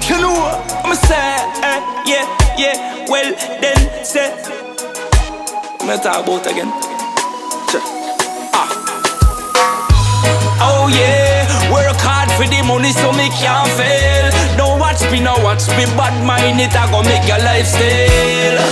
You know what I'ma say? Yeah. Well then say. I'ma talk about again. Oh yeah, work hard for the money so me can't fail. Don't watch me, now watch me, bad mind it a go make your lifestyle.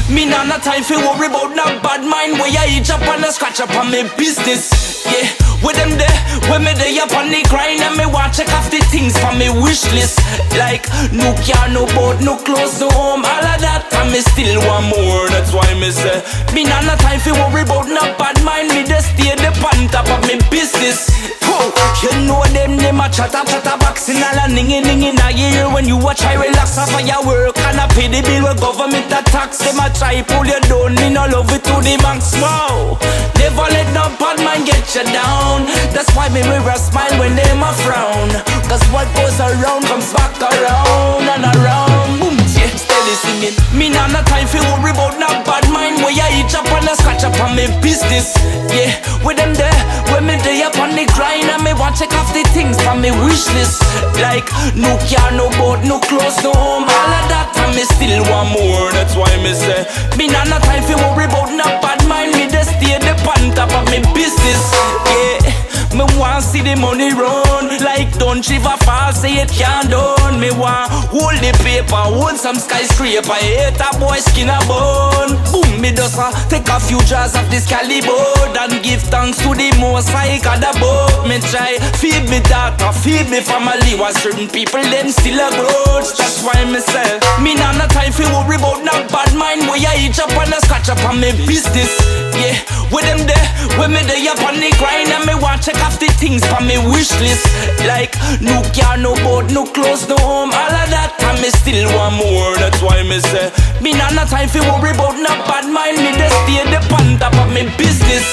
Me nah no time for worry about no bad mind. Where you eat up and a scratch up on me business. Yeah, with them there, when me there up on the grind and me want check off the things from me wish list. Like no car, no boat, no clothes, no home, all of that, and me still want more. That's why me say, me nah no time for worry about no bad mind. Me just stay the pan top of me business. Oh, you know them a chatter boxing all a ning in a year. When you a try relax off of your work and a pay the bill with government a tax. Them a try pull you down, me no love it to the max. Wow, never let no bad man get you down. That's why me wear a smile when them a frown. Cause what goes around comes back around and around. Boom, yeah, steady singing. Me nah no time for worry about no bad mind. Where you eat up and a scratch up on me business. Yeah, with them there, when me day up on the grind and me want check off the things from me wish list. Like no car, no boat, no clothes, no home, all of that, and me still want more. That's why me say, me nah no time for worry about no bad mind. Me just stay the pan top of me business. Yeah, me want see the money run. Like don't shiver fall, say it can't done. Me want hold the paper, hold some skyscraper. Hate a boy skin a bone. Boom, me just take a few jars of this caliber and give thanks to the most high God above. Me try feed me daughter, feed me family. While certain people them still a grudge. That's why me say, me nah no time for worry about no bad mind. Where you eat up and a scratch up on me business. Yeah, with them there, when me there up on the grind and me want check off the things from me wish list. Like no car, no boat, no clothes, no home, all of that, and me still want more. That's why me say, me nah no time for worry about no bad mind. Me just stay the pan top of me business.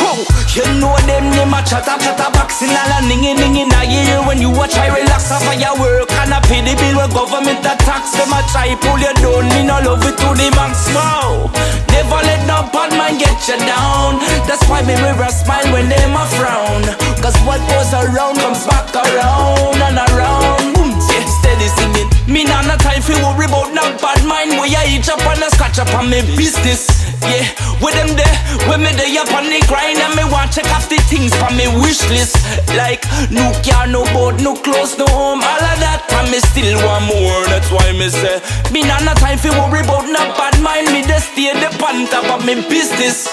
Oh, you know them a chatter boxing all a ning in a year. When you a try relax off of your work and a pay the bill with government a tax. Them a try pull you down, me no love it to the max. Wow, never let no bad man get you down. That's why me wear a smile when them a frown. Cause what goes around comes back around and around. Boom, yeah, steady singing. Me nah no time for worry about no bad mind. Where you eat up and a scratch up on me business. Yeah, with them there, when me there up on the grind and me want check off the things from me wish list. Like no car, no boat, no clothes, no home, all of that, and me still want more. That's why me say, me nah no time for worry about no bad mind. Me just stay the pan top of me business.